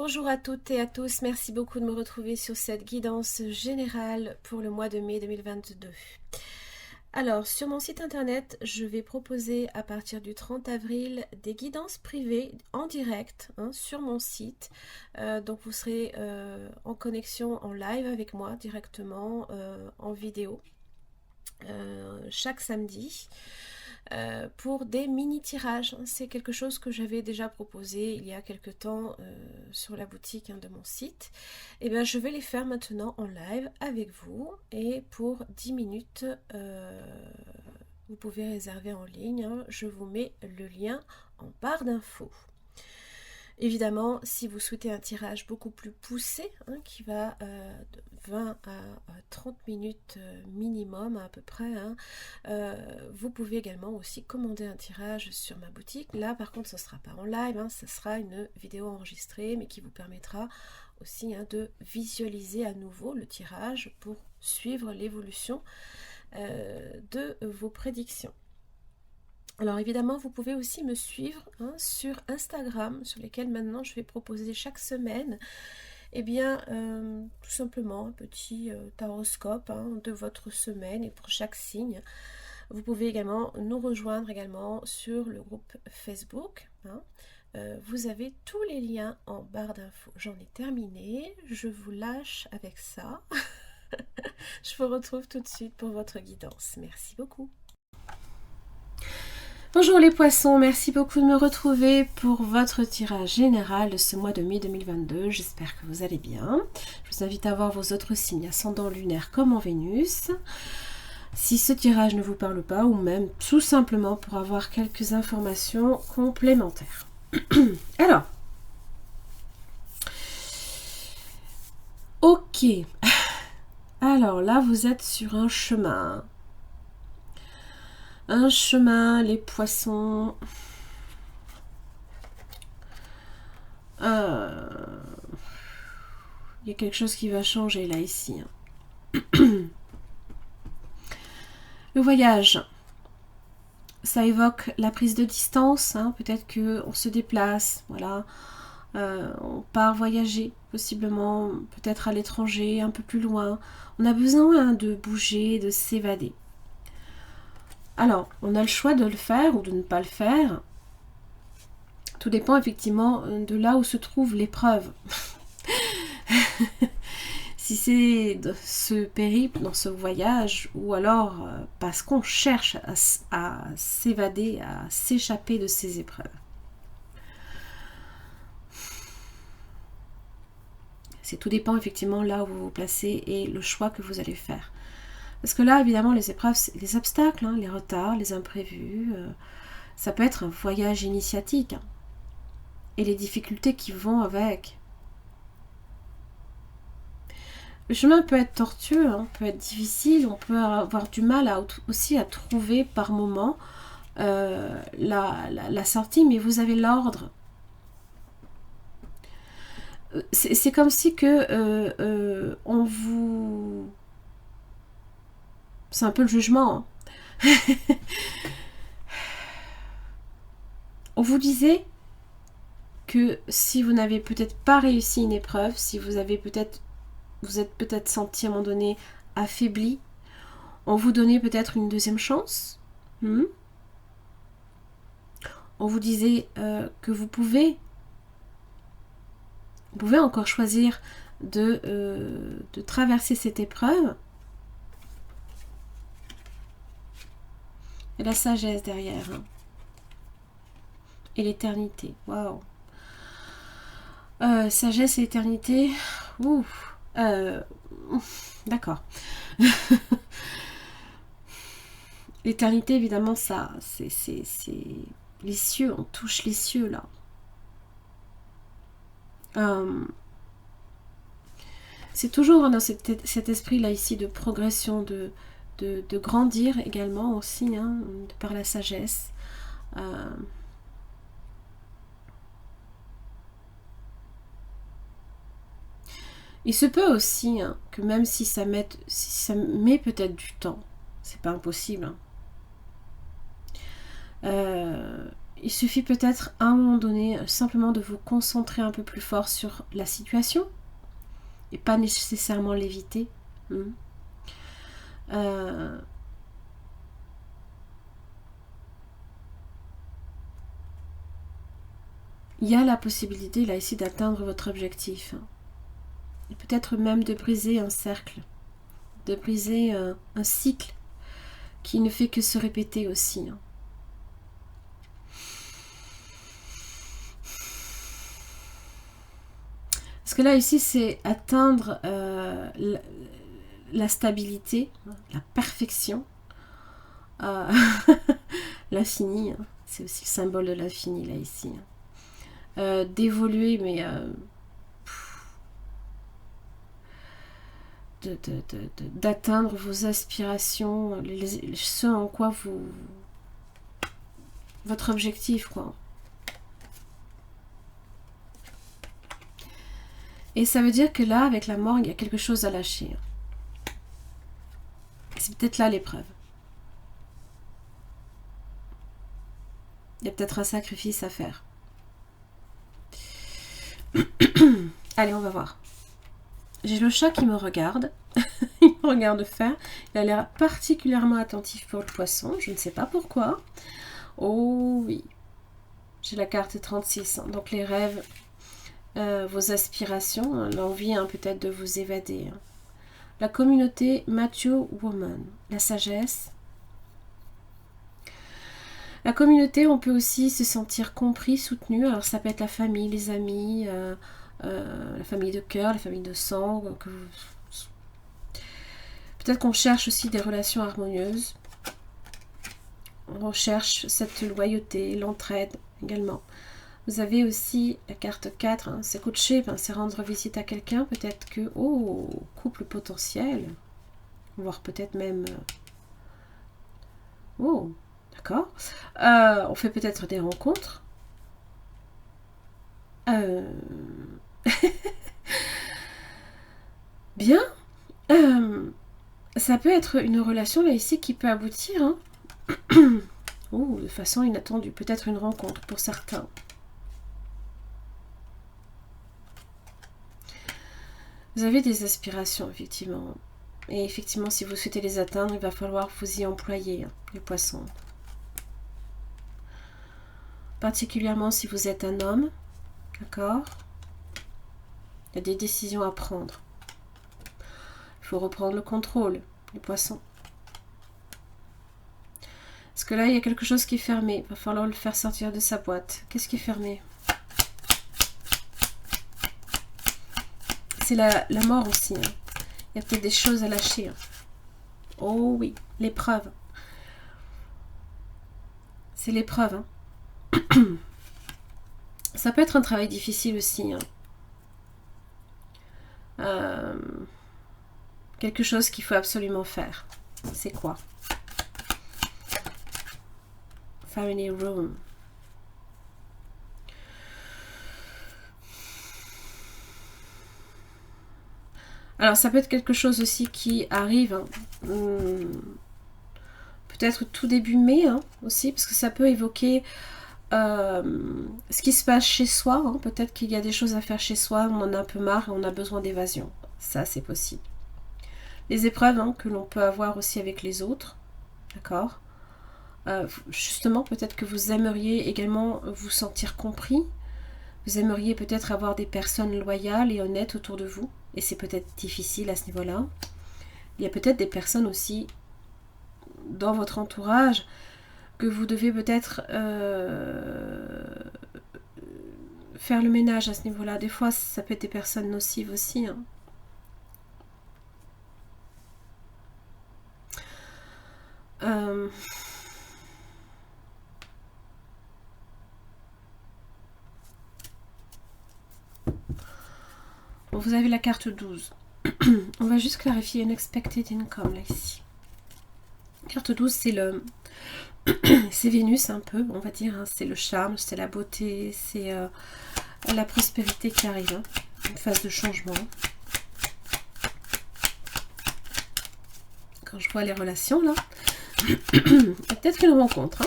Bonjour à toutes et à tous, merci beaucoup de me retrouver sur cette guidance générale pour le mois de mai 2022. Alors, sur mon site internet, je vais proposer à partir du 30 avril des guidances privées en direct sur mon site. Donc, vous serez en connexion en live avec moi directement en vidéo chaque samedi. Pour des mini-tirages. C'est quelque chose que j'avais déjà proposé il y a quelque temps sur la boutique de mon site. Et bien, je vais les faire maintenant en live avec vous. Et pour 10 minutes, vous pouvez réserver en ligne. Je vous mets le lien en barre d'infos. Évidemment, si vous souhaitez un tirage beaucoup plus poussé, qui va de 20 à 30 minutes minimum à peu près, vous pouvez également aussi commander un tirage sur ma boutique. Là, par contre, ce ne sera pas en live, ce sera une vidéo enregistrée, mais qui vous permettra aussi de visualiser à nouveau le tirage pour suivre l'évolution de vos prédictions. Alors évidemment, vous pouvez aussi me suivre sur Instagram, sur lesquels maintenant je vais proposer chaque semaine, tout simplement un petit taroscope de votre semaine et pour chaque signe. Vous pouvez également nous rejoindre également sur le groupe Facebook. Vous avez tous les liens en barre d'infos. J'en ai terminé, je vous lâche avec ça. Je vous retrouve tout de suite pour votre guidance. Merci beaucoup. Bonjour les poissons, merci beaucoup de me retrouver pour votre tirage général de ce mois de mai 2022. J'espère que vous allez bien. Je vous invite à voir vos autres signes ascendant lunaire comme en Vénus. Si ce tirage ne vous parle pas ou même tout simplement pour avoir quelques informations complémentaires. Alors, ok. Alors là, vous êtes sur un chemin. Un chemin, les poissons. Il y a quelque chose qui va changer là, ici. Le voyage. Ça évoque la prise de distance. Peut-être qu'on se déplace. Voilà. On part voyager, possiblement, peut-être à l'étranger, un peu plus loin. On a besoin de bouger, de s'évader. Alors, on a le choix de le faire ou de ne pas le faire. Tout dépend effectivement de là où se trouve l'épreuve. Si c'est dans ce périple, dans ce voyage, ou alors parce qu'on cherche à s'évader, à s'échapper de ces épreuves. C'est tout dépend effectivement là où vous vous placez et le choix que vous allez faire. Parce que là, évidemment, les épreuves, les obstacles, les retards, les imprévus, ça peut être un voyage initiatique. Et les difficultés qui vont avec. Le chemin peut être tortueux, peut être difficile, on peut avoir du mal aussi à trouver par moment la sortie, mais vous avez l'ordre. C'est comme si que on vous... C'est un peu le jugement. On vous disait que si vous n'avez peut-être pas réussi une épreuve, si vous êtes peut-être senti à un moment donné affaibli, on vous donnait peut-être une deuxième chance. On vous disait que vous pouvez encore choisir de traverser cette épreuve. Et la sagesse derrière. Et l'éternité. Waouh. Sagesse et éternité. Ouf. D'accord. L'éternité, évidemment, ça, c'est les cieux. On touche les cieux, là. C'est toujours dans cet esprit-là, ici, de progression, de grandir également aussi, par la sagesse. Il se peut aussi que même si ça met peut-être du temps, c'est pas impossible. il suffit peut-être à un moment donné simplement de vous concentrer un peu plus fort sur la situation et pas nécessairement l'éviter. Il y a la possibilité là ici d'atteindre votre objectif. Et peut-être même de briser un cercle, de briser un cycle qui ne fait que se répéter aussi. Parce que là ici c'est atteindre la stabilité, la perfection, l'infini, c'est aussi le symbole de l'infini là ici. D'évoluer, mais d'atteindre vos aspirations, ce en quoi votre objectif, quoi. Et ça veut dire que là, avec la mort, il y a quelque chose à lâcher. C'est peut-être là l'épreuve. Il y a peut-être un sacrifice à faire. Allez, on va voir. J'ai le chat qui me regarde. Il me regarde faire. Il a l'air particulièrement attentif pour le poisson. Je ne sais pas pourquoi. Oh oui. J'ai la carte 36. Donc les rêves, vos aspirations, l'envie peut-être de vous évader. La communauté Mature Woman. La sagesse. La communauté, on peut aussi se sentir compris, soutenu. Alors ça peut être la famille, les amis, la famille de cœur, la famille de sang. Peut-être qu'on cherche aussi des relations harmonieuses. On recherche cette loyauté, l'entraide également. Vous avez aussi la carte 4, c'est coacher, c'est rendre visite à quelqu'un. Peut-être que, couple potentiel, voire peut-être même... d'accord. On fait peut-être des rencontres. Bien. Ça peut être une relation là ici qui peut aboutir. De façon inattendue. Peut-être une rencontre pour certains. Vous avez des aspirations, effectivement. Et effectivement, si vous souhaitez les atteindre, il va falloir vous y employer, les poissons. Particulièrement si vous êtes un homme, d'accord? Il y a des décisions à prendre. Il faut reprendre le contrôle, les poissons. Parce que là, il y a quelque chose qui est fermé. Il va falloir le faire sortir de sa boîte. Qu'est-ce qui est fermé? C'est la mort aussi. Il y a peut-être des choses à lâcher. Oh oui, l'épreuve. C'est l'épreuve. Ça peut être un travail difficile aussi. Quelque chose qu'il faut absolument faire. C'est quoi? Family room. Alors ça peut être quelque chose aussi qui arrive peut-être tout début mai aussi, parce que ça peut évoquer ce qui se passe chez soi. Peut-être qu'il y a des choses à faire chez soi, on en a un peu marre et on a besoin d'évasion. Ça c'est possible. Les épreuves que l'on peut avoir aussi avec les autres, d'accord. Justement, peut-être que vous aimeriez également vous sentir compris. Vous aimeriez peut-être avoir des personnes loyales et honnêtes autour de vous. Et c'est peut-être difficile à ce niveau-là. Il y a peut-être des personnes aussi dans votre entourage que vous devez peut-être faire le ménage à ce niveau-là. Des fois, ça peut être des personnes nocives aussi. Bon, vous avez la carte 12. On va juste clarifier unexpected income là ici. Carte 12, c'est le c'est Vénus un peu, on va dire. C'est le charme, c'est la beauté, c'est la prospérité qui arrive. Une phase de changement. Quand je vois les relations là, il y a peut-être une rencontre.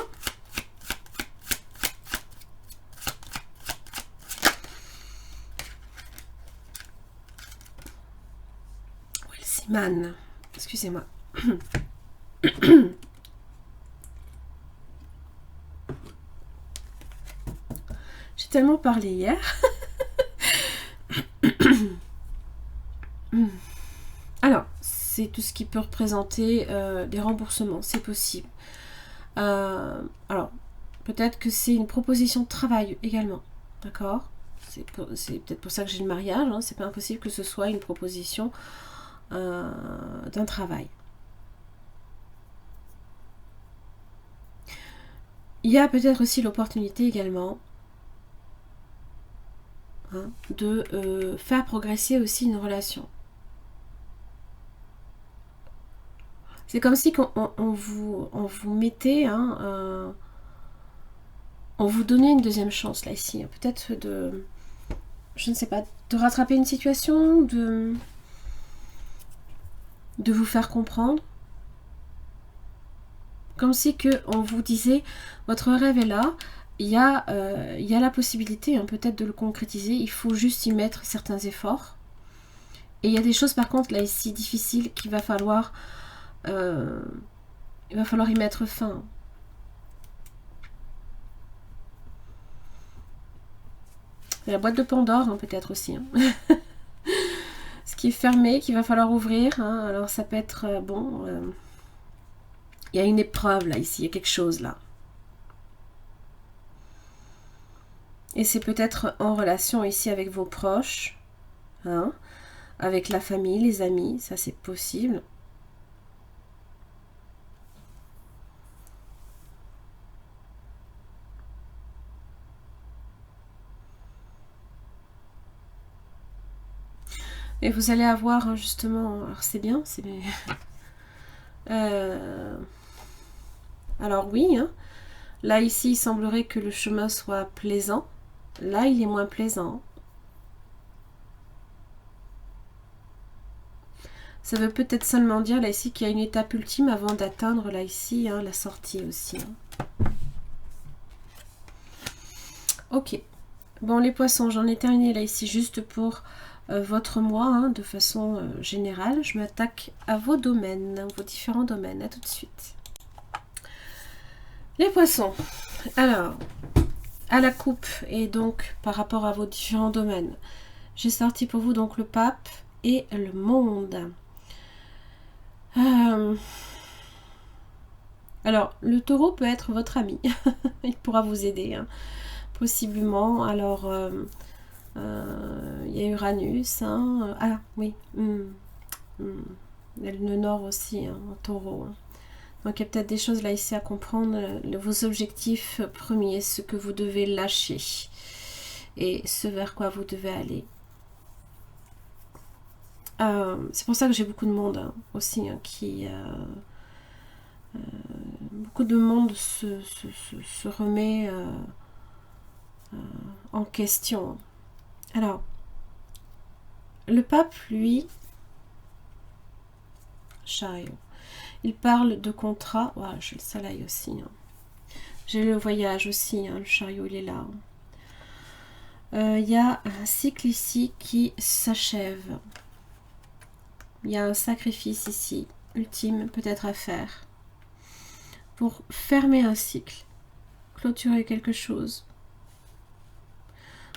Man. Excusez-moi. J'ai tellement parlé hier. Alors, c'est tout ce qui peut représenter des remboursements, c'est possible. Alors, peut-être que c'est une proposition de travail également, d'accord? C'est peut-être pour ça que j'ai le mariage, hein, c'est pas impossible que ce soit une proposition d'un travail. Il y a peut-être aussi l'opportunité également de faire progresser aussi une relation. C'est comme si on vous mettait, on vous donnait une deuxième chance là ici. Peut-être de, je ne sais pas, de rattraper une situation, de vous faire comprendre. Comme si on vous disait, votre rêve est là, il y a la possibilité peut-être de le concrétiser, il faut juste y mettre certains efforts. Et il y a des choses par contre là ici difficiles qu'il va falloir y mettre fin. La boîte de Pandore peut-être aussi. Ce qui est fermé, qu'il va falloir ouvrir. Alors ça peut être il y a une épreuve là ici, il y a quelque chose là. Et c'est peut-être en relation ici avec vos proches, avec la famille, les amis, ça c'est possible. Et vous allez avoir justement, alors c'est bien, alors oui, là ici il semblerait que le chemin soit plaisant, là il est moins plaisant. Ça veut peut-être seulement dire là ici qu'il y a une étape ultime avant d'atteindre là ici la sortie aussi. Ok, bon les poissons, j'en ai terminé là ici juste pour votre mois de façon générale. Je m'attaque à vos domaines, vos différents domaines. À tout de suite. Les poissons, alors à la coupe et donc par rapport à vos différents domaines, j'ai sorti pour vous donc le pape et le monde. Alors le taureau peut être votre ami. Il pourra vous aider possiblement. Alors il y a Uranus, ah oui, la lune nord aussi en taureau. Donc il y a peut-être des choses là ici à comprendre, vos objectifs premiers, ce que vous devez lâcher et ce vers quoi vous devez aller. C'est pour ça que j'ai beaucoup de monde aussi qui... beaucoup de monde se remet en question. Alors, le pape, lui, chariot, il parle de contrat. Ouais, j'ai le soleil aussi. J'ai le voyage aussi, le chariot, il est là. Il y a un cycle ici qui s'achève. Il y a un sacrifice ici, ultime peut-être à faire. Pour fermer un cycle, clôturer quelque chose.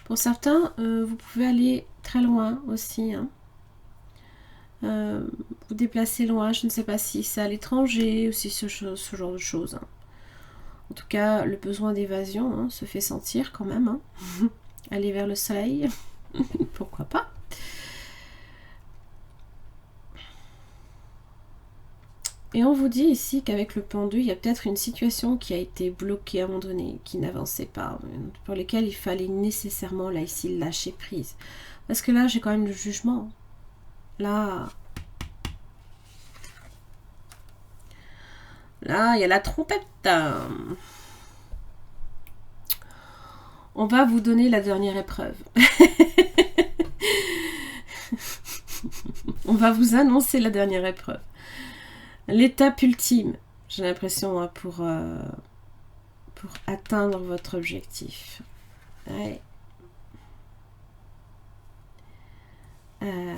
Pour certains, vous pouvez aller très loin aussi. Vous déplacer loin, je ne sais pas si c'est à l'étranger ou si ce genre de choses. En tout cas, le besoin d'évasion se fait sentir quand même. Aller vers le soleil, pourquoi pas. Et on vous dit ici qu'avec le pendu, il y a peut-être une situation qui a été bloquée à un moment donné, qui n'avançait pas, pour lesquelles il fallait nécessairement, là, ici, lâcher prise. Parce que là, j'ai quand même le jugement. Là, il y a la trompette. On va vous donner la dernière épreuve. On va vous annoncer la dernière épreuve. L'étape ultime, j'ai l'impression, pour atteindre votre objectif. Ouais. Ouais.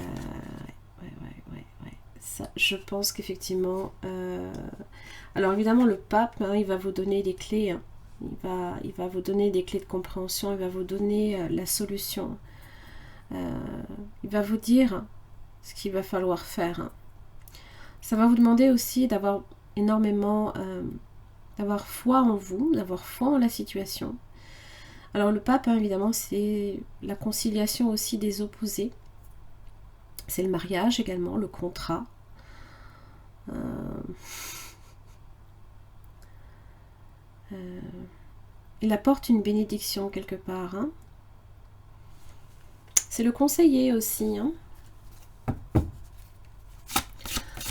Ça, je pense qu'effectivement... Alors évidemment, le pape, hein, il va vous donner des clés. Hein. Il va vous donner des clés de compréhension. Il va vous donner la solution. Il va vous dire ce qu'il va falloir faire. Hein. Ça va vous demander aussi d'avoir énormément... d'avoir foi en vous, d'avoir foi en la situation. Alors le pape, hein, évidemment, c'est la conciliation aussi des opposés. C'est le mariage également, le contrat. Il apporte une bénédiction quelque part. Hein. C'est le conseiller aussi. Hein.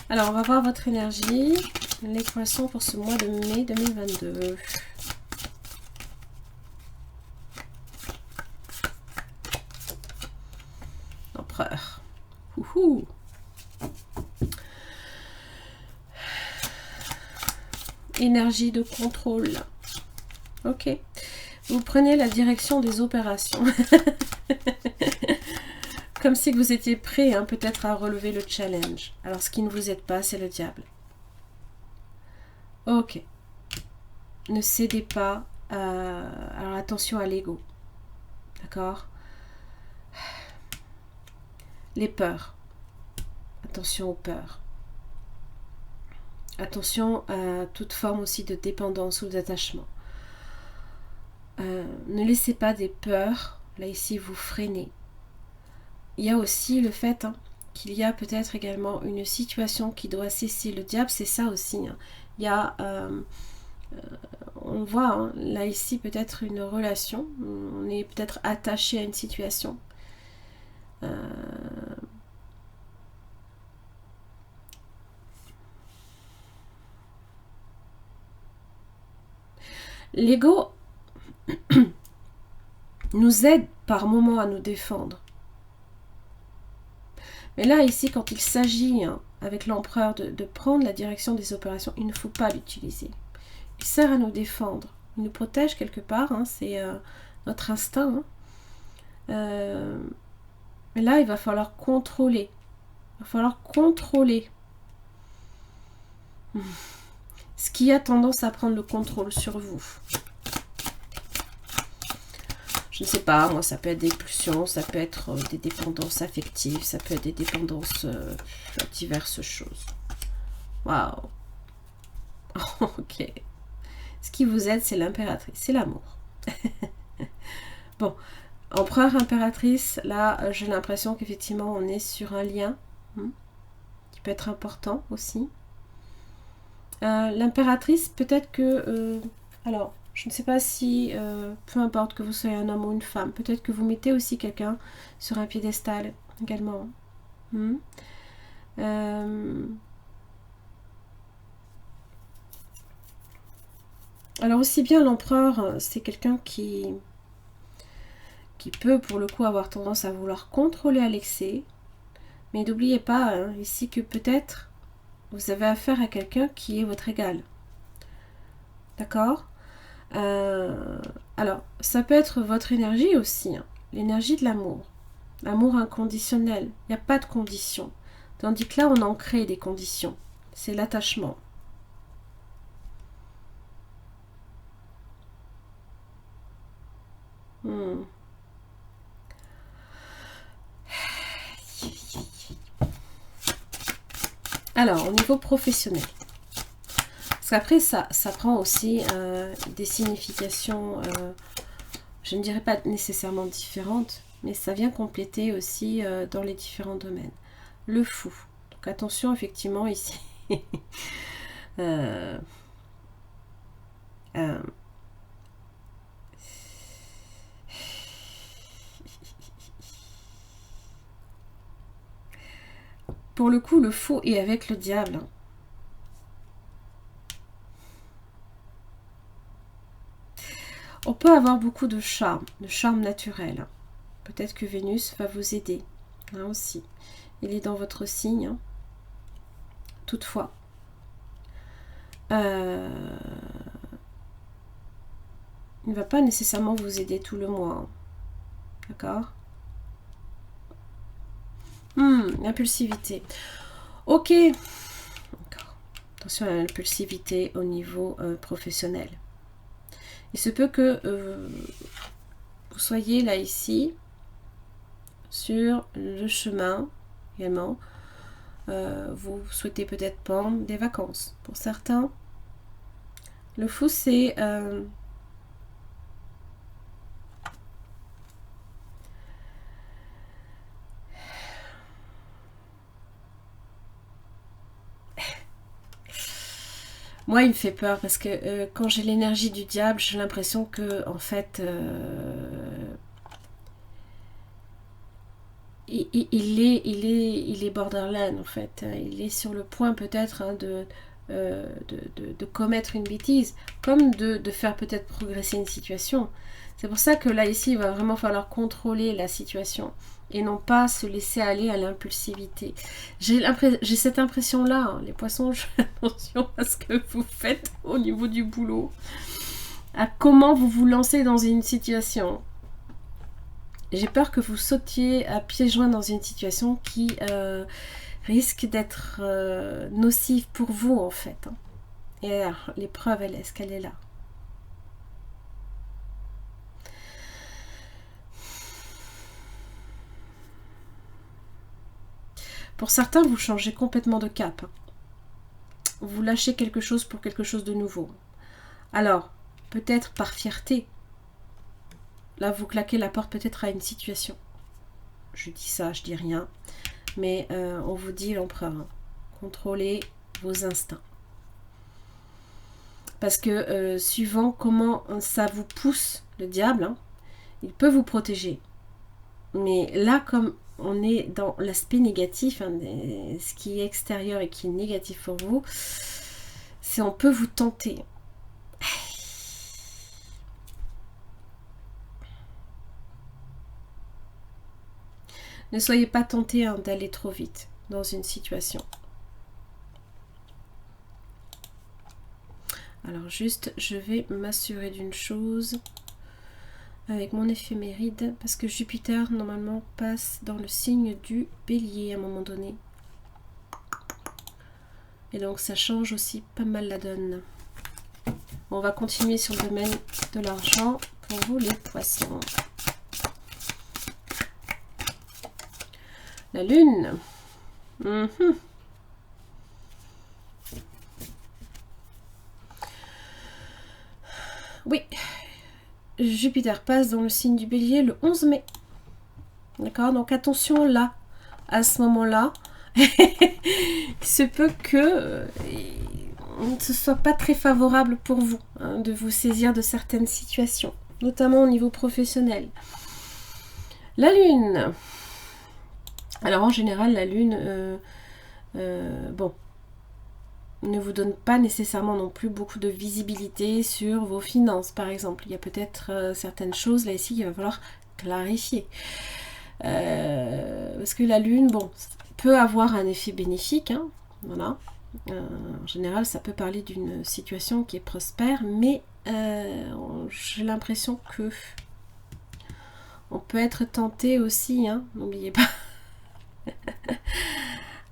Alors, on va voir votre énergie. Les poissons pour ce mois de mai 2022. L'empereur. Ouhou. Énergie de contrôle. Ok. Vous prenez la direction des opérations. Comme si vous étiez prêt, hein, peut-être à relever le challenge. Alors, ce qui ne vous aide pas, c'est le diable. Ok. Ne cédez pas. Alors, attention à l'ego. D'accord? Les peurs. Attention aux peurs. Attention à toute forme aussi de dépendance ou d'attachement. Ne laissez pas des peurs, là ici, vous freiner. Il y a aussi le fait qu'il y a peut-être également une situation qui doit cesser. Le diable, c'est ça aussi. Hein. Il y a, on voit hein, là ici peut-être une relation. On est peut-être attaché à une situation. L'ego nous aide par moments à nous défendre. Mais là, ici, quand il s'agit, hein, avec l'empereur, de prendre la direction des opérations, il ne faut pas l'utiliser. Il sert à nous défendre. Il nous protège quelque part, hein, c'est notre instinct. Hein. Mais là, il va falloir contrôler. Il va falloir contrôler. Ce qui a tendance à prendre le contrôle sur vous. Je ne sais pas, moi ça peut être des pulsions, ça peut être des dépendances affectives, ça peut être des dépendances à diverses choses. Waouh. Ok. Ce qui vous aide, c'est l'impératrice, c'est l'amour. Bon, empereur, impératrice, là j'ai l'impression qu'effectivement on est sur un lien qui peut être important aussi. L'impératrice, peut-être que... alors, je ne sais pas si, peu importe que vous soyez un homme ou une femme, peut-être que vous mettez aussi quelqu'un sur un piédestal également. Alors aussi bien l'empereur, c'est quelqu'un qui peut pour le coup avoir tendance à vouloir contrôler à l'excès. Mais n'oubliez pas hein, ici que peut-être vous avez affaire à quelqu'un qui est votre égal. D'accord ? Alors, ça peut être votre énergie aussi, hein, l'énergie de l'amour. L'amour inconditionnel, il n'y a pas de conditions. Tandis que là, on en crée des conditions. C'est l'attachement. Alors, au niveau professionnel. Parce qu'après, ça prend aussi des significations, je ne dirais pas nécessairement différentes, mais ça vient compléter aussi dans les différents domaines. Le fou. Donc attention, effectivement, ici. Pour le coup, le fou est avec le diable. On peut avoir beaucoup de charme naturel. Peut-être que Vénus va vous aider, hein, aussi. Il est dans votre signe. Hein. Toutefois, il ne va pas nécessairement vous aider tout le mois. Hein. D'accord ? L'impulsivité. Ok. Encore. Attention à l'impulsivité au niveau professionnel. Il se peut que vous soyez là ici sur le chemin également. Vous souhaitez peut-être prendre des vacances. Pour certains, le fou c'est moi, il me fait peur parce que quand j'ai l'énergie du diable, j'ai l'impression que, en fait, il est borderline, en fait. Il est sur le point, peut-être, hein, de commettre une bêtise, comme de faire peut-être progresser une situation. C'est pour ça que là, ici, il va vraiment falloir contrôler la situation et non pas se laisser aller à l'impulsivité. J'ai cette impression-là, hein, les poissons, je fais attention à ce que vous faites au niveau du boulot, à comment vous vous lancez dans une situation. J'ai peur que vous sautiez à pieds joints dans une situation qui risque d'être nocive pour vous, en fait. Hein. Et alors, l'épreuve, est-ce qu'elle est là? Pour certains, vous changez complètement de cap. Vous lâchez quelque chose pour quelque chose de nouveau. Alors, peut-être par fierté, là, vous claquez la porte peut-être à une situation. Je dis ça, je dis rien. Mais on vous dit l'empereur, hein, contrôlez vos instincts. Parce que suivant comment ça vous pousse, le diable, hein, il peut vous protéger. Mais là, comme on est dans l'aspect négatif, hein, ce qui est extérieur et qui est négatif pour vous, c'est on peut vous tenter. Ne soyez pas tenté, hein, d'aller trop vite dans une situation. Alors juste, je vais m'assurer d'une chose avec mon éphéméride, parce que Jupiter, normalement, passe dans le signe du Bélier à un moment donné. Et donc, ça change aussi pas mal la donne. On va continuer sur le domaine de l'argent pour vous, les poissons. La Lune. Oui. Jupiter passe dans le signe du Bélier le 11 mai. D'accord? Donc attention là, à ce moment-là. Il se peut que ce ne soit pas très favorable pour vous, hein, de vous saisir de certaines situations, notamment au niveau professionnel. La Lune. Alors en général, la Lune, bon, ne vous donne pas nécessairement non plus beaucoup de visibilité sur vos finances, par exemple. Il y a peut-être certaines choses là ici qu'il va falloir clarifier. Parce que la Lune, bon, peut avoir un effet bénéfique, hein, voilà. En général, ça peut parler d'une situation qui est prospère, mais j'ai l'impression que on peut être tenté aussi, hein, n'oubliez pas,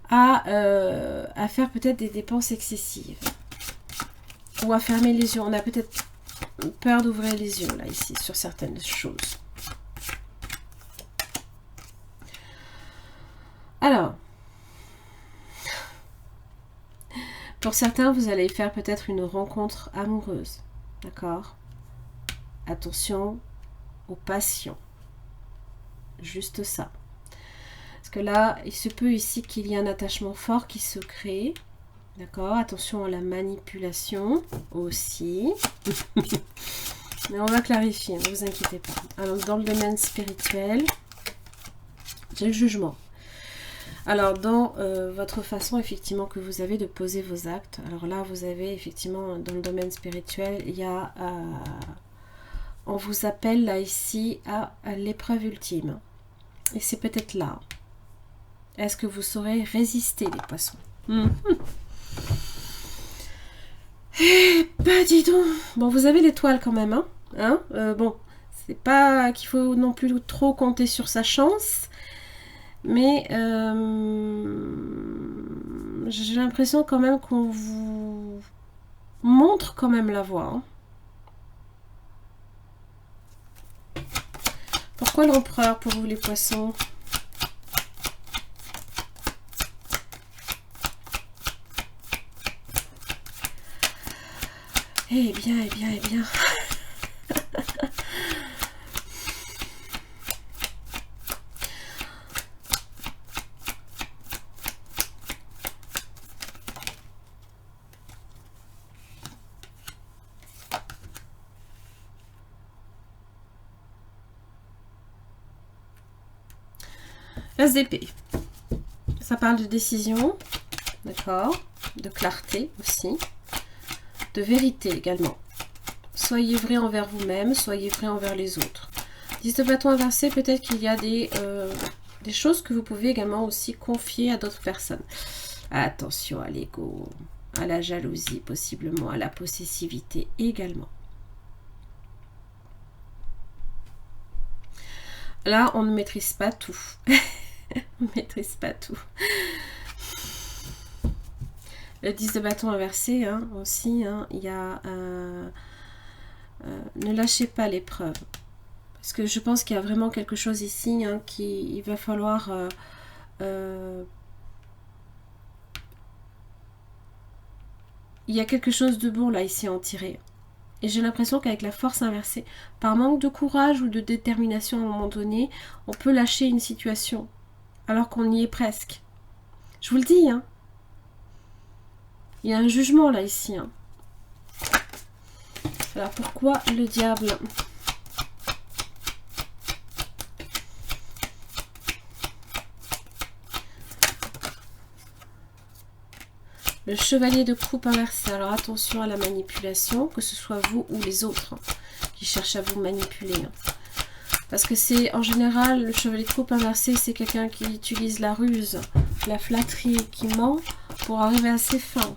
à faire peut-être des dépenses excessives ou à fermer les yeux. On a peut-être peur d'ouvrir les yeux là ici sur certaines choses. Alors, pour certains, vous allez faire peut-être une rencontre amoureuse, d'accord? Attention aux passions, juste ça. Parce que là, il se peut ici qu'il y ait un attachement fort qui se crée. D'accord? Attention à la manipulation aussi. Mais on va clarifier, ne vous inquiétez pas. Alors, dans le domaine spirituel, j'ai le jugement. Alors, dans votre façon, effectivement, que vous avez de poser vos actes. Alors là, vous avez, effectivement, dans le domaine spirituel, il y a... on vous appelle, là, ici, à l'épreuve ultime. Et c'est peut-être là. Est-ce que vous saurez résister, les poissons? Eh bah dis donc. Bon, vous avez l'étoile quand même, hein, bon, c'est pas qu'il faut non plus trop compter sur sa chance, mais j'ai l'impression quand même qu'on vous montre quand même la voie. Pourquoi l'empereur pour vous les poissons? Eh bien, eh bien, eh bien. L'As d'épée. Ça parle de décision, d'accord, de clarté aussi, de vérité également. Soyez vrai envers vous-même, soyez vrai envers les autres. 10 de bâton inversé, peut-être qu'il y a des choses que vous pouvez également aussi confier à d'autres personnes. Attention à l'ego, à la jalousie possiblement, à la possessivité également. Là, on ne maîtrise pas tout. On ne maîtrise pas tout. Le 10 de bâton inversé, hein, aussi, hein, il y a... ne lâchez pas l'épreuve. Parce que je pense qu'il y a vraiment quelque chose ici, hein, il va falloir... il y a quelque chose de bon là ici à en tirer. Et j'ai l'impression qu'avec la force inversée, par manque de courage ou de détermination à un moment donné, on peut lâcher une situation. Alors qu'on y est presque. Je vous le dis, hein. Il y a un jugement là ici. Hein. Alors pourquoi le diable ? Le chevalier de coupe inversé. Alors attention à la manipulation, que ce soit vous ou les autres hein, qui cherchent à vous manipuler. Hein. Parce que c'est en général, le chevalier de coupe inversé, c'est quelqu'un qui utilise la ruse, la flatterie, qui ment pour arriver à ses fins.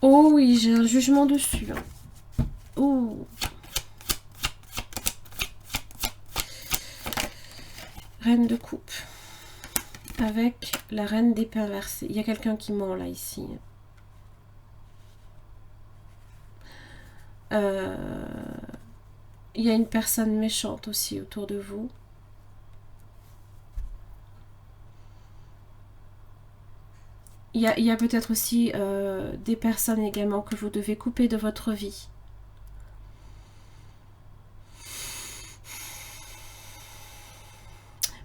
Oh oui, j'ai un jugement dessus. Hein. Oh. Reine de coupe. Avec la reine d'épée inversée. Il y a quelqu'un qui ment là, ici. Il y a une personne méchante aussi autour de vous. Il y a peut-être aussi des personnes également que vous devez couper de votre vie.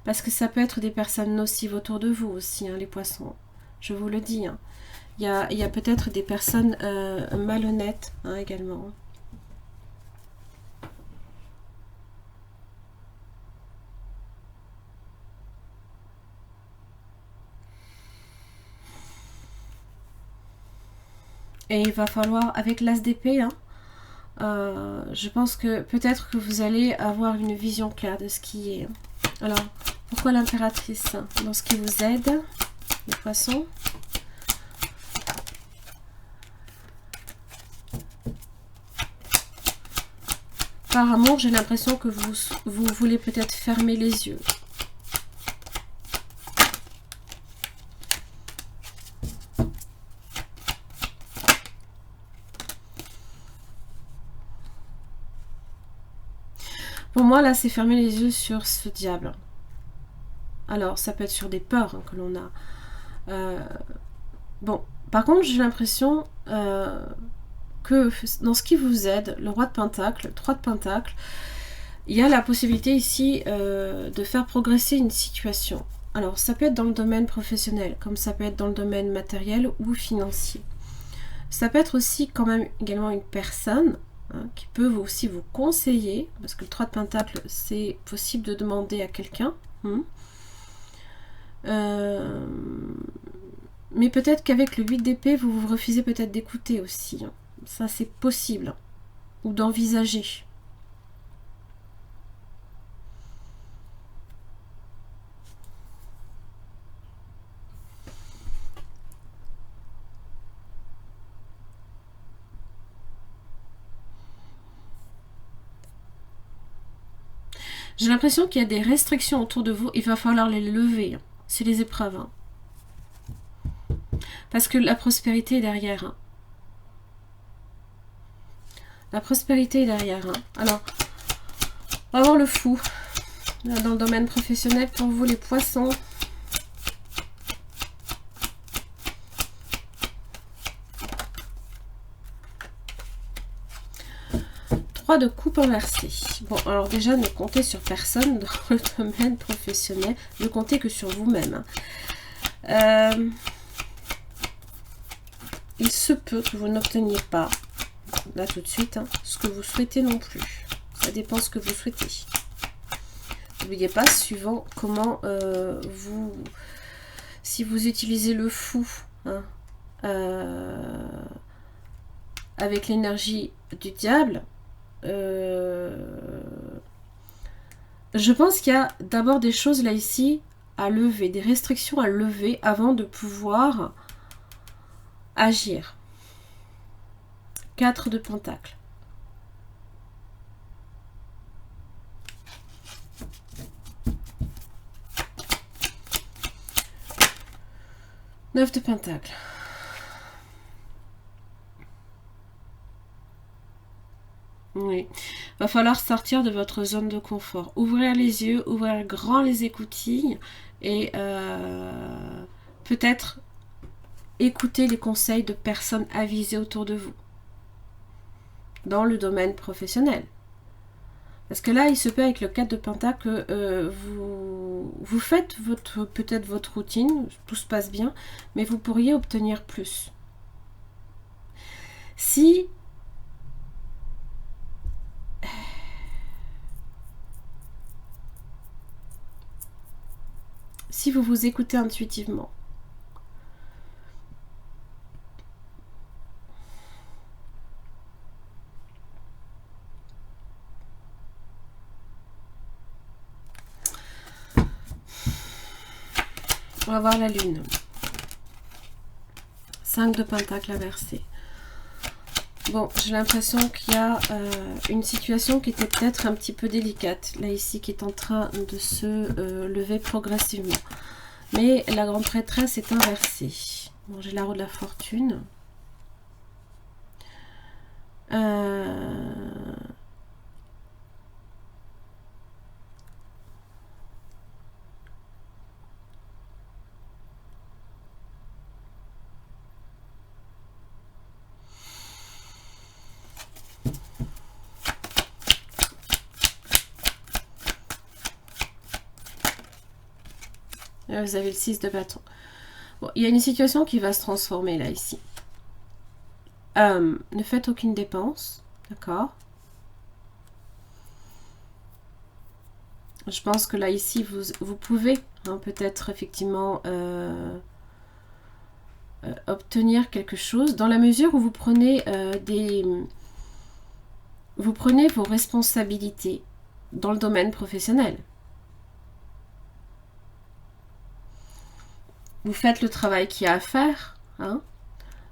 Parce que ça peut être des personnes nocives autour de vous aussi, hein, les poissons. Je vous le dis. Hein. Il y a peut-être des personnes malhonnêtes hein, également. Et il va falloir, avec l'as d'épée, hein, je pense que peut-être que vous allez avoir une vision claire de ce qui est. Alors, pourquoi l'impératrice dans ce qui vous aide, les poissons? Par amour, j'ai l'impression que vous voulez peut-être fermer les yeux. Pour moi, là, c'est fermer les yeux sur ce diable. Alors, ça peut être sur des peurs hein, que l'on a. Bon, par contre, j'ai l'impression que dans ce qui vous aide, le roi de Pentacle, le 3 de Pentacle, il y a la possibilité ici de faire progresser une situation. Alors, ça peut être dans le domaine professionnel, comme ça peut être dans le domaine matériel ou financier. Ça peut être aussi quand même également une personne hein, qui peut aussi vous conseiller, parce que le 3 de Pentacle, c'est possible de demander à quelqu'un. Mais peut-être qu'avec le 8 d'épée, vous vous refusez peut-être d'écouter aussi. Hein. Ça, c'est possible. Ou d'envisager. J'ai l'impression qu'il y a des restrictions autour de vous. Il va falloir les lever. Hein. C'est les épreuves. Hein. Parce que la prospérité est derrière. Hein. La prospérité est derrière. Hein. Alors, on va voir le fou. Dans le domaine professionnel, pour vous les poissons. De coupe inversée. Bon, alors déjà, ne comptez sur personne dans le domaine professionnel. Ne comptez que sur vous-même. Il se peut que vous n'obteniez pas, là tout de suite, hein, ce que vous souhaitez non plus. Ça dépend ce que vous souhaitez. N'oubliez pas, suivant comment si vous utilisez le fou, hein, avec l'énergie du diable, je pense qu'il y a d'abord des choses là ici à lever, des restrictions à lever avant de pouvoir agir. 4 de pentacles. Neuf de pentacles. Oui, va falloir sortir de votre zone de confort. Ouvrir les yeux, ouvrir grand les écoutilles et peut-être écouter les conseils de personnes avisées autour de vous. Dans le domaine professionnel. Parce que là, il se peut avec le 4 de Pentacle que vous faites peut-être votre routine, tout se passe bien, mais vous pourriez obtenir plus. Si vous vous écoutez intuitivement, on va voir la lune. 5 de Pentacle inversé. Bon, j'ai l'impression qu'il y a une situation qui était peut-être un petit peu délicate, là ici, qui est en train de se lever progressivement. Mais la grande prêtresse est inversée. Bon, j'ai la roue de la fortune. Vous avez le 6 de bâton. Bon, il y a une situation qui va se transformer là, ici. Ne faites aucune dépense. D'accord. Je pense que là, ici, vous pouvez hein, peut-être effectivement obtenir quelque chose dans la mesure où vous prenez vos responsabilités dans le domaine professionnel. Vous faites le travail qu'il y a à faire, hein,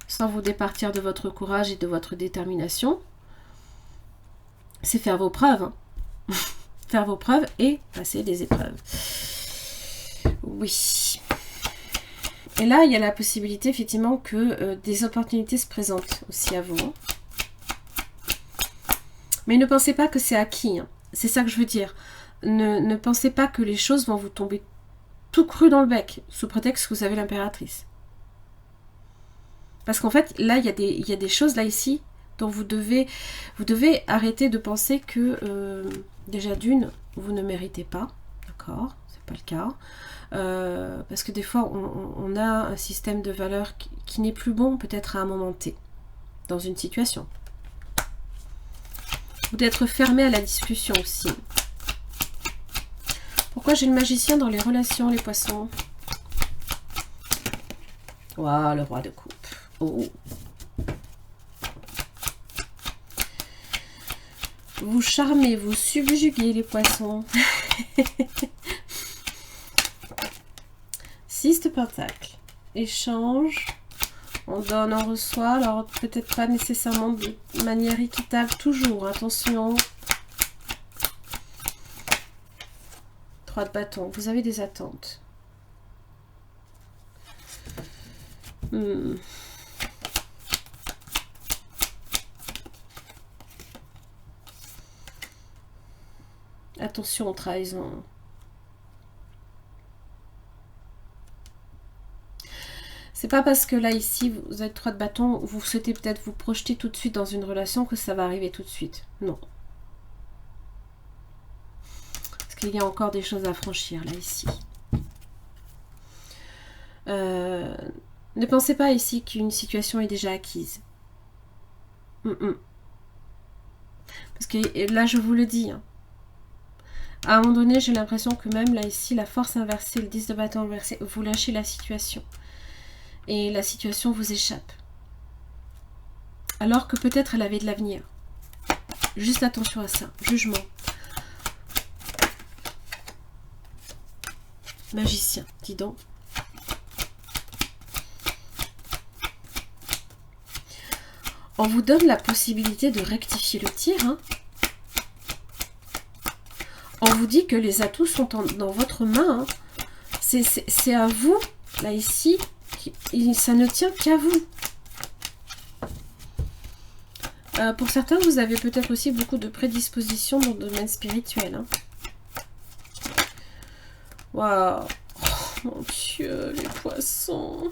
sans vous départir de votre courage et de votre détermination. C'est faire vos preuves. Hein. Faire vos preuves et passer des épreuves. Oui. Et là, il y a la possibilité, effectivement, que des opportunités se présentent aussi à vous. Hein. Mais ne pensez pas que c'est acquis. Hein. C'est ça que je veux dire. Ne pensez pas que les choses vont vous tomber tout cru dans le bec, sous prétexte que vous avez l'impératrice. Parce qu'en fait, là, il y a des choses, là, ici, dont vous devez arrêter de penser que, déjà d'une, vous ne méritez pas, d'accord, c'est pas le cas, parce que des fois, on a un système de valeurs qui n'est plus bon, peut-être à un moment T, dans une situation. Ou d'être fermé à la discussion aussi. Pourquoi j'ai le magicien dans les relations, les poissons? Waouh, le roi de coupe. Oh. Vous charmez, vous subjuguez les poissons. 6 de pentacle. Échange. On donne, on reçoit. Alors peut-être pas nécessairement de manière équitable toujours. Attention. 3 de bâton. Vous avez des attentes. Attention aux trahisons. C'est pas parce que là, ici, vous êtes 3 de bâton, vous souhaitez peut-être vous projeter tout de suite dans une relation que ça va arriver tout de suite. Non. Parce qu'il y a encore des choses à franchir, là, ici. Ne pensez pas ici qu'une situation est déjà acquise. Parce que là, je vous le dis, hein. À un moment donné, j'ai l'impression que même là, ici, la force inversée, le 10 de bâton inversé, vous lâchez la situation. Et la situation vous échappe. Alors que peut-être elle avait de l'avenir. Juste attention à ça. Jugement. Magicien, dis donc. On vous donne la possibilité de rectifier le tir. Hein. On vous dit que les atouts sont dans votre main. Hein. C'est à vous, là, ici, ça ne tient qu'à vous. Pour certains, vous avez peut-être aussi beaucoup de prédispositions dans le domaine spirituel. Hein. Waouh! Oh, mon Dieu, les poissons!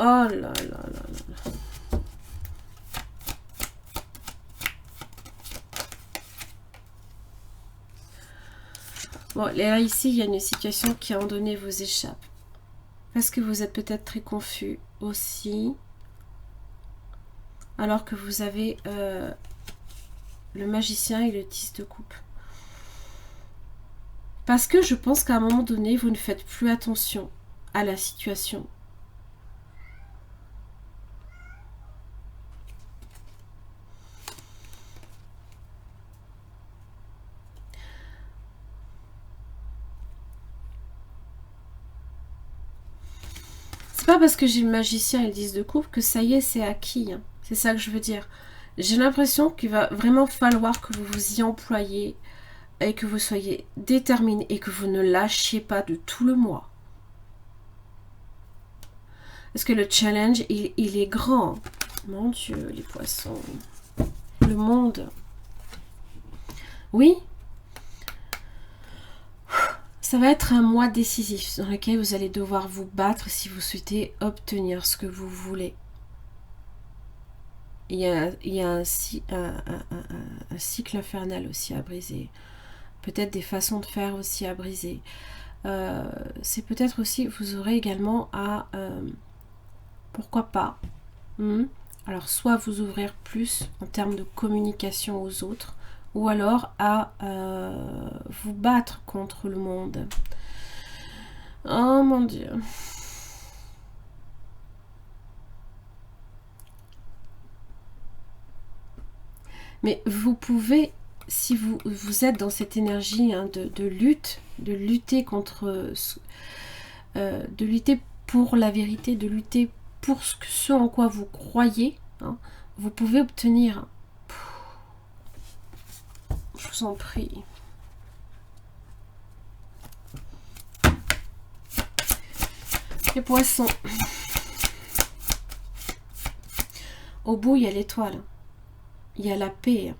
Oh là là là là. Bon, là, ici, il y a une situation qui, à un moment donné, vous échappe. Parce que vous êtes peut-être très confus aussi. Alors que vous avez le magicien et le 10 de coupe. Parce que je pense qu'à un moment donné, vous ne faites plus attention à la situation. C'est pas parce que j'ai le magicien et le 10 de coupe que ça y est, c'est acquis. Hein. C'est ça que je veux dire. J'ai l'impression qu'il va vraiment falloir que vous vous y employiez et que vous soyez déterminé et que vous ne lâchiez pas de tout le mois. Parce que le challenge, il est grand. Mon Dieu, les poissons. Le monde. Oui. Ça va être un mois décisif dans lequel vous allez devoir vous battre si vous souhaitez obtenir ce que vous voulez. Il y a un cycle infernal aussi à briser. Peut-être des façons de faire aussi à briser. C'est peut-être aussi, vous aurez également à, pourquoi pas, alors soit vous ouvrir plus en termes de communication aux autres, ou alors à vous battre contre le monde. Oh mon Dieu. Mais vous pouvez, si vous êtes dans cette énergie hein, de lutte, de lutter contre, de lutter pour la vérité, de lutter pour ce en quoi vous croyez, hein, vous pouvez obtenir. Je vous en prie. Les poissons. Au bout, il y a l'étoile. Il y a la paix.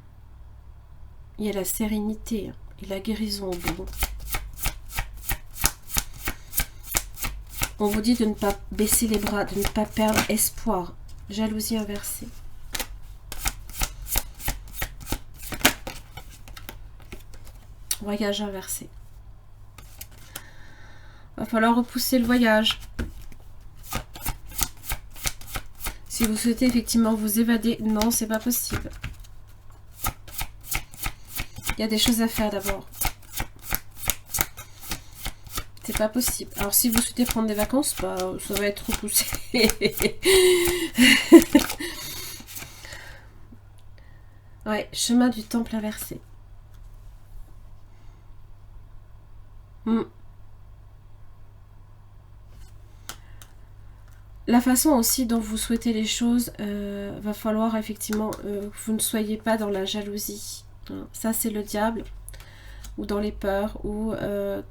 Il y a la sérénité et la guérison au bout. On vous dit de ne pas baisser les bras, de ne pas perdre espoir. Jalousie inversée. Voyage inversé. Va falloir repousser le voyage. Si vous souhaitez effectivement vous évader, non, c'est pas possible. Il y a des choses à faire d'abord. C'est pas possible. Alors si vous souhaitez prendre des vacances, bah, ça va être repoussé. Ouais, chemin du temple inversé. la façon aussi dont vous souhaitez les choses, va falloir effectivement que vous ne soyez pas dans la jalousie. Hein. Ça, c'est le diable. Ou dans les peurs. Ou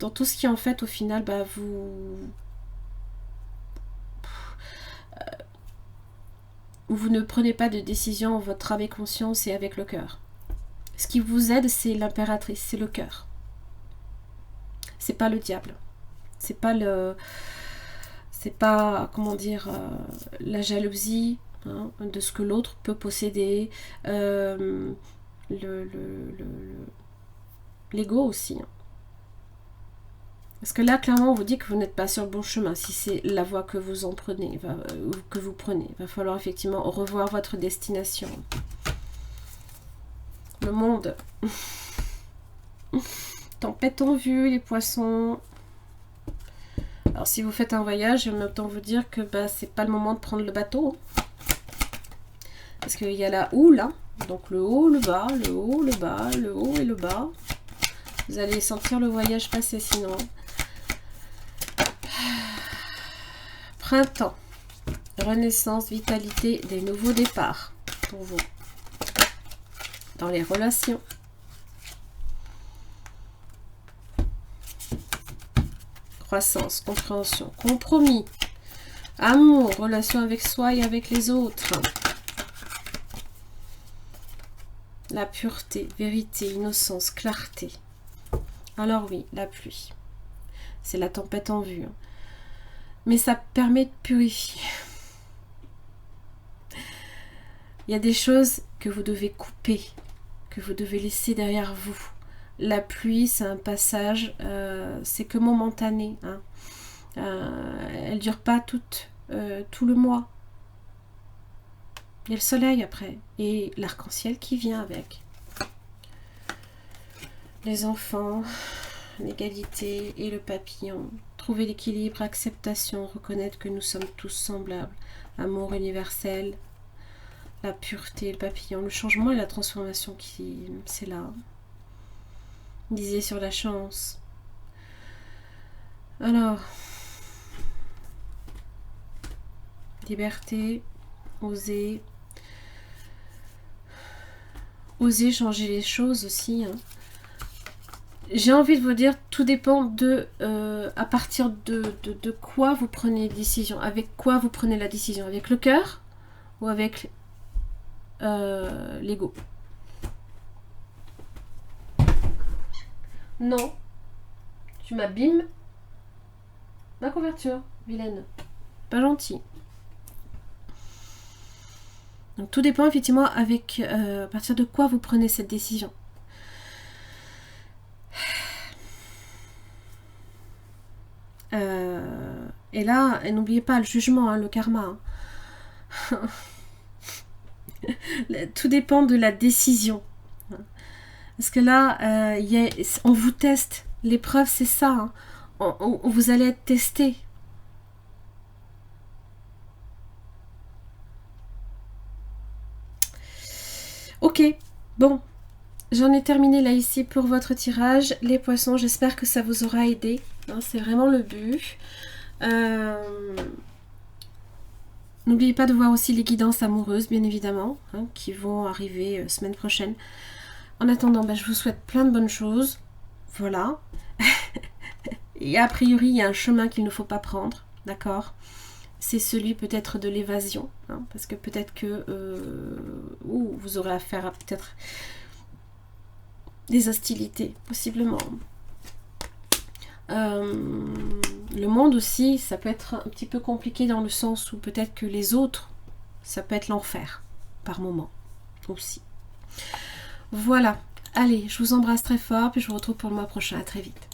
dans tout ce qui, en fait, au final, bah, vous ne prenez pas de décision en votre âme et conscience et avec le cœur. Ce qui vous aide, c'est l'impératrice, c'est le cœur. C'est pas le diable. C'est pas, comment dire, la jalousie, hein, de ce que l'autre peut posséder. L'ego aussi. Hein. Parce que là, clairement, on vous dit que vous n'êtes pas sur le bon chemin. Si c'est la voie que vous en prenez, que vous prenez, il va falloir effectivement revoir votre destination. Le monde. Tempête en vue, les poissons. Alors, si vous faites un voyage, je vais autant vous dire que bah, c'est pas le moment de prendre le bateau. Parce qu'il y a la houle, hein. Donc le haut, le bas, le haut, le bas, le haut et le bas. Vous allez sentir le voyage passer sinon. Printemps, renaissance, vitalité, des nouveaux départs pour vous. Dans les relations. Croissance, compréhension, compromis, amour, relation avec soi et avec les autres. La pureté, vérité, innocence, clarté. Alors oui, la pluie. C'est la tempête en vue. Mais ça permet de purifier. Il y a des choses que vous devez couper, que vous devez laisser derrière vous. La pluie, c'est un passage, c'est que momentané. Hein. Elle ne dure pas tout le mois. Il y a le soleil après, et l'arc-en-ciel qui vient avec. Les enfants, l'égalité et le papillon. Trouver l'équilibre, acceptation, reconnaître que nous sommes tous semblables. Amour universel, la pureté, le papillon, le changement et la transformation qui c'est là. Disait sur la chance. Alors, liberté, oser changer les choses aussi. Hein. J'ai envie de vous dire, tout dépend de à partir de quoi vous prenez la décision. Avec quoi vous prenez la décision? Avec le cœur ou avec l'ego? Non. Tu m'abîmes ma couverture, vilaine. Pas gentil. Donc tout dépend effectivement avec à partir de quoi vous prenez cette décision. Et là, n'oubliez pas le jugement, hein, le karma. Hein. Tout dépend de la décision. Parce que là, on vous teste. L'épreuve, c'est ça. Hein. Vous allez être testé. Ok, bon. J'en ai terminé là ici pour votre tirage. Les poissons, j'espère que ça vous aura aidé. Hein, c'est vraiment le but. N'oubliez pas de voir aussi les guidances amoureuses, bien évidemment, hein, qui vont arriver semaine prochaine. En attendant, je vous souhaite plein de bonnes choses. Voilà. Et a priori, il y a un chemin qu'il ne faut pas prendre. D'accord ? C'est celui peut-être de l'évasion. Hein, parce que peut-être que vous aurez affaire à peut-être des hostilités, possiblement. Le monde aussi, ça peut être un petit peu compliqué dans le sens où peut-être que les autres, ça peut être l'enfer par moment aussi. Voilà, allez, je vous embrasse très fort, puis je vous retrouve pour le mois prochain. À très vite.